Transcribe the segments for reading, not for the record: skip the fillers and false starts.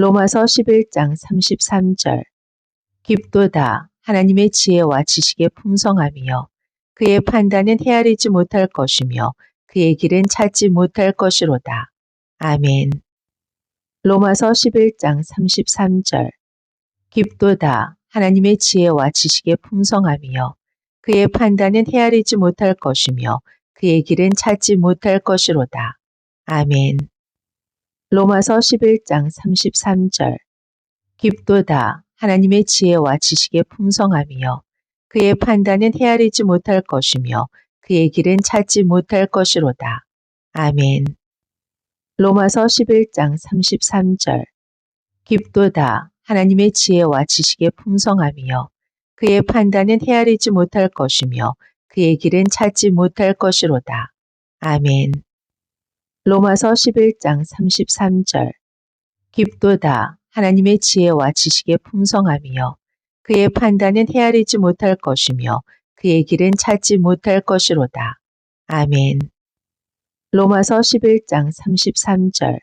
로마서 11장 33절. 깊도다 하나님의 지혜와 지식의 풍성함이요 그의 판단은 헤아리지 못할 것이며 그의 길은 찾지 못할 것이로다. 아멘. 로마서 11장 33절. 깊도다 하나님의 지혜와 지식의 풍성함이요 그의 판단은 헤아리지 못할 것이며 그의 길은 찾지 못할 것이로다. 아멘. 로마서 11장 33절. 깊도다 하나님의 지혜와 지식의 풍성함이요 그의 판단은 헤아리지 못할 것이며 그의 길은 찾지 못할 것이로다. 아멘. 로마서 11장 33절. 깊도다 하나님의 지혜와 지식의 풍성함이요 그의 판단은 헤아리지 못할 것이며 그의 길은 찾지 못할 것이로다. 아멘. 로마서 11장 33절. 깊도다 하나님의 지혜와 지식의 풍성함이요 그의 판단은 헤아리지 못할 것이며 그의 길은 찾지 못할 것이로다. 아멘. 로마서 11장 33절.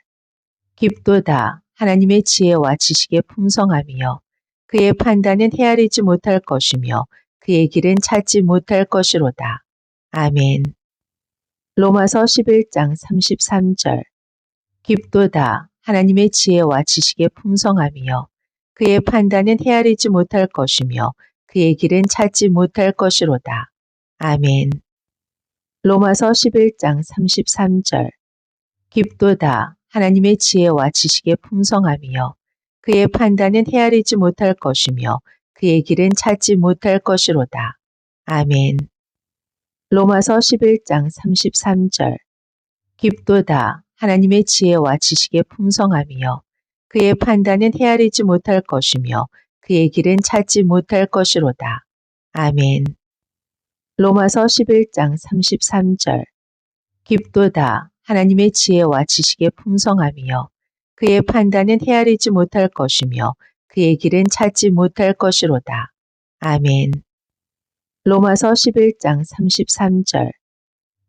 깊도다 하나님의 지혜와 지식의 풍성함이요 그의 판단은 헤아리지 못할 것이며 그의 길은 찾지 못할 것이로다. 아멘. 로마서 11장 33절. 깊도다 하나님의 지혜와 지식의 풍성함이요 그의 판단은 헤아리지 못할 것이며 그의 길은 찾지 못할 것이로다. 아멘. 로마서 11장 33절. 깊도다 하나님의 지혜와 지식의 풍성함이요 그의 판단은 헤아리지 못할 것이며 그의 길은 찾지 못할 것이로다. 아멘. 로마서 11장 33절. 깊도다 하나님의 지혜와 지식의 풍성함이요 그의 판단은 헤아리지 못할 것이며 그의 길은 찾지 못할 것이로다. 아멘. 로마서 11장 33절. 깊도다 하나님의 지혜와 지식의 풍성함이요 그의 판단은 헤아리지 못할 것이며 그의 길은 찾지 못할 것이로다. 아멘. 로마서 11장 33절.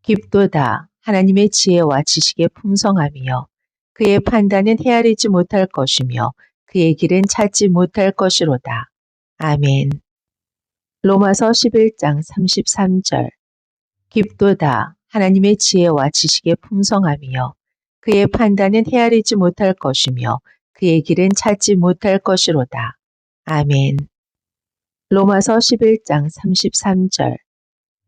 깊도다 하나님의 지혜와 지식의 풍성함이요 그의 판단은 헤아리지 못할 것이며 그의 길은 찾지 못할 것이로다. 아멘. 로마서 11장 33절. 깊도다 하나님의 지혜와 지식의 풍성함이요 그의 판단은 헤아리지 못할 것이며 그의 길은 찾지 못할 것이로다. 아멘. 로마서 11장 33절.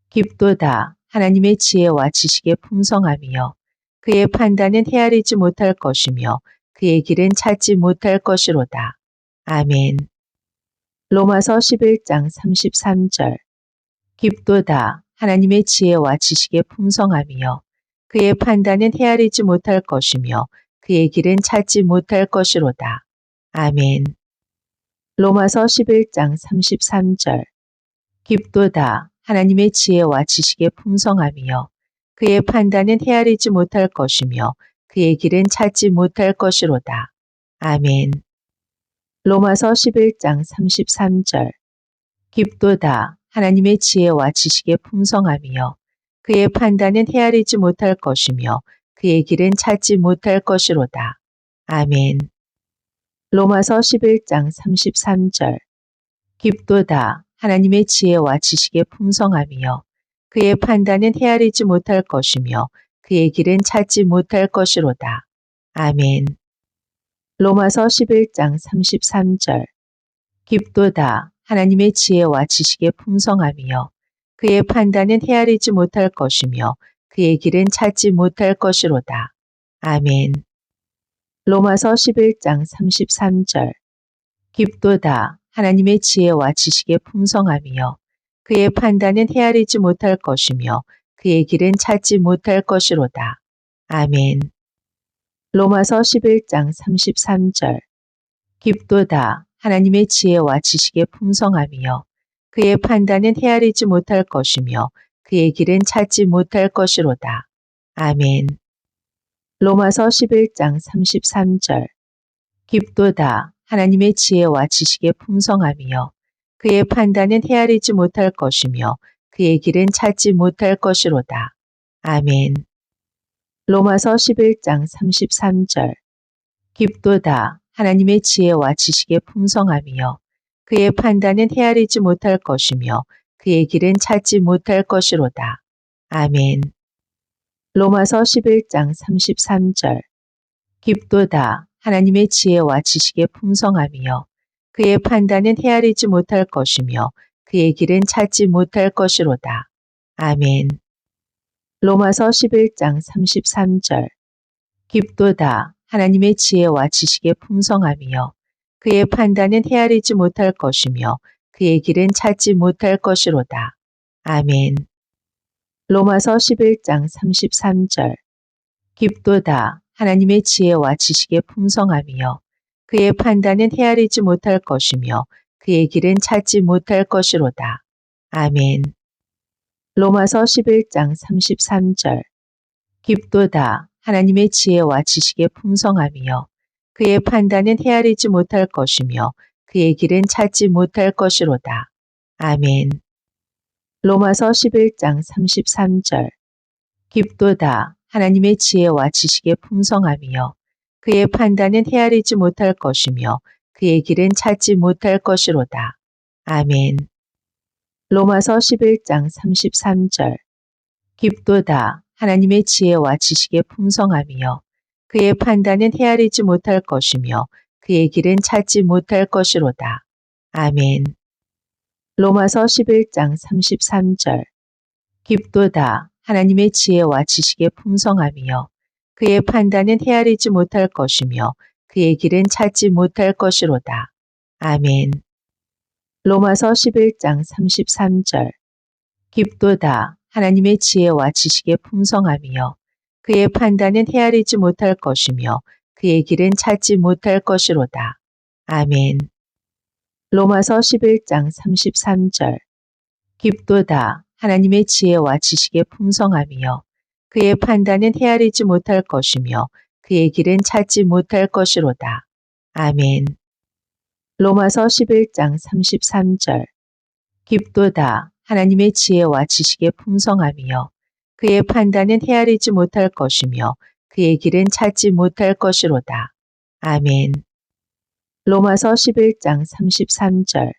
깊도다 하나님의 지혜와 지식의 풍성함이요 그의 판단은 헤아리지 못할 것이며 그의 길은 찾지 못할 것이로다. 아멘. 로마서 11장 33절. 깊도다 하나님의 지혜와 지식의 풍성함이요 그의 판단은 헤아리지 못할 것이며 그의 길은 찾지 못할 것이로다. 아멘. 로마서 11장 33절. 깊도다 하나님의 지혜와 지식의 풍성함이요 그의 판단은 헤아리지 못할 것이며 그의 길은 찾지 못할 것이로다. 아멘. 로마서 11장 33절. 깊도다 하나님의 지혜와 지식의 풍성함이요 그의 판단은 헤아리지 못할 것이며 그의 길은 찾지 못할 것이로다. 아멘. 로마서 11장 33절. 깊도다 하나님의 지혜와 지식의 풍성함이요 그의 판단은 헤아리지 못할 것이며 그의 길은 찾지 못할 것이로다. 아멘. 로마서 11장 33절. 깊도다 하나님의 지혜와 지식의 풍성함이요 그의 판단은 헤아리지 못할 것이며 그의 길은 찾지 못할 것이로다. 아멘. 로마서 11장 33절. 깊도다 하나님의 지혜와 지식의 풍성함이요 그의 판단은 헤아리지 못할 것이며 그의 길은 찾지 못할 것이로다. 아멘. 로마서 11장 33절. 깊도다 하나님의 지혜와 지식의 풍성함이요 그의 판단은 헤아리지 못할 것이며 그의 길은 찾지 못할 것이로다. 아멘. 로마서 11장 33절. 깊도다 하나님의 지혜와 지식의 풍성함이요 그의 판단은 헤아리지 못할 것이며 그의 길은 찾지 못할 것이로다. 아멘. 로마서 11장 33절. 깊도다 하나님의 지혜와 지식의 풍성함이요 그의 판단은 헤아리지 못할 것이며 그의 길은 찾지 못할 것이로다. 아멘. 로마서 11장 33절. 깊도다 하나님의 지혜와 지식의 풍성함이요 그의 판단은 헤아리지 못할 것이며 그의 길은 찾지 못할 것이로다. 아멘. 로마서 11장 33절. 깊도다 하나님의 지혜와 지식의 풍성함이요 그의 판단은 헤아리지 못할 것이며 그의 길은 찾지 못할 것이로다. 아멘. 로마서 11장 33절. 깊도다 하나님의 지혜와 지식의 풍성함이요 그의 판단은 헤아리지 못할 것이며 그의 길은 찾지 못할 것이로다. 아멘. 로마서 11장 33절. 깊도다 하나님의 지혜와 지식의 풍성함이요 그의 판단은 헤아리지 못할 것이며 그의 길은 찾지 못할 것이로다. 아멘. 로마서 11장 33절. 깊도다 하나님의 지혜와 지식의 풍성함이요 그의 판단은 헤아리지 못할 것이며 그의 길은 찾지 못할 것이로다. 아멘. 로마서 11장 33절. 깊도다 하나님의 지혜와 지식의 풍성함이요 그의 판단은 헤아리지 못할 것이며 그의 길은 찾지 못할 것이로다. 아멘. 로마서 11장 33절. 깊도다 하나님의 지혜와 지식의 풍성함이요 그의 판단은 헤아리지 못할 것이며 그의 길은 찾지 못할 것이로다. 아멘. 로마서 11장 33절. 깊도다 하나님의 지혜와 지식의 풍성함이요 그의 판단은 헤아리지 못할 것이며 그의 길은 찾지 못할 것이로다. 아멘. 로마서 11장 33절. 깊도다 하나님의 지혜와 지식의 풍성함이요 그의 판단은 헤아리지 못할 것이며 그의 길은 찾지 못할 것이로다. 아멘. 로마서 11장 33절. 깊도다 하나님의 지혜와 지식의 풍성함이요 그의 판단은 헤아리지 못할 것이며 그의 길은 찾지 못할 것이로다. 아멘. 로마서 11장 33절.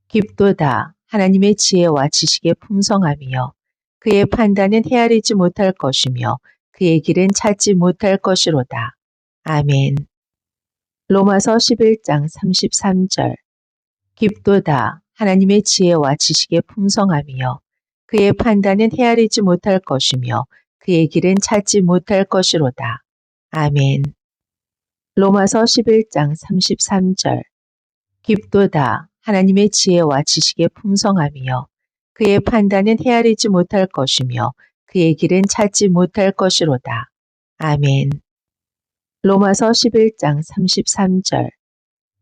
깊도다 하나님의 지혜와 지식의 풍성함이요 그의 판단은 헤아리지 못할 것이며 그의 길은 찾지 못할 것이로다. 아멘. 로마서 11장 33절. 깊도다 하나님의 지혜와 지식의 풍성함이요 그의 판단은 헤아리지 못할 것이며 그의 길은 찾지 못할 것이로다. 아멘. 로마서 11장 33절. 깊도다 하나님의 지혜와 지식의 풍성함이요 그의 판단은 헤아리지 못할 것이며 그의 길은 찾지 못할 것이로다. 아멘. 로마서 11장 33절.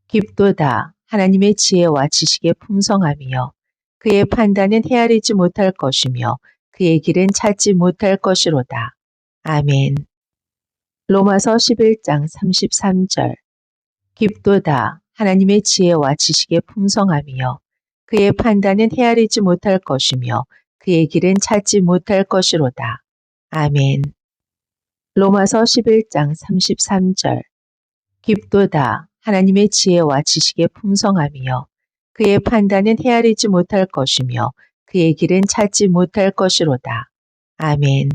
깊도다 하나님의 지혜와 지식의 풍성함이요 그의 판단은 헤아리지 못할 것이며 그의 길은 찾지 못할 것이로다. 아멘. 로마서 11장 33절. 깊도다 하나님의 지혜와 지식의 풍성함이요 그의 판단은 헤아리지 못할 것이며 그의 길은 찾지 못할 것이로다. 아멘. 로마서 11장 33절. 깊도다 하나님의 지혜와 지식의 풍성함이요 그의 판단은 헤아리지 못할 것이며 그의 길은 찾지 못할 것이로다. 아멘.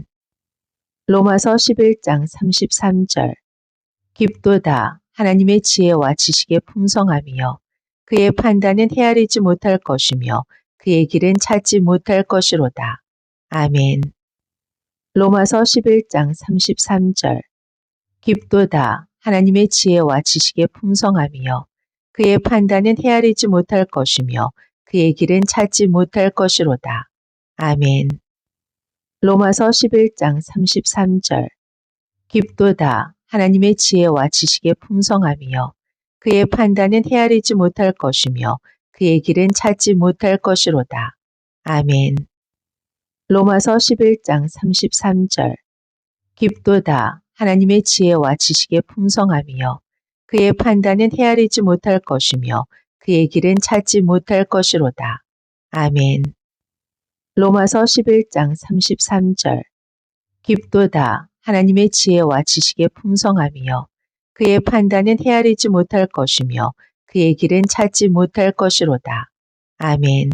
로마서 11장 33절. 깊도다 하나님의 지혜와 지식의 풍성함이요 그의 판단은 헤아리지 못할 것이며 그의 길은 찾지 못할 것이로다. 아멘. 로마서 11장 33절. 깊도다 하나님의 지혜와 지식의 풍성함이요 그의 판단은 헤아리지 못할 것이며 그의 길은 찾지 못할 것이로다. 아멘. 로마서 11장 33절. 깊도다 하나님의 지혜와 지식의 풍성함이요 그의 판단은 헤아리지 못할 것이며 그의 길은 찾지 못할 것이로다. 아멘. 로마서 11장 33절. 깊도다 하나님의 지혜와 지식의 풍성함이요 그의 판단은 헤아리지 못할 것이며 그의 길은 찾지 못할 것이로다. 아멘. 로마서 11장 33절. 깊도다 하나님의 지혜와 지식의 풍성함이요 그의 판단은 헤아리지 못할 것이며 그의 길은 찾지 못할 것이로다. 아멘.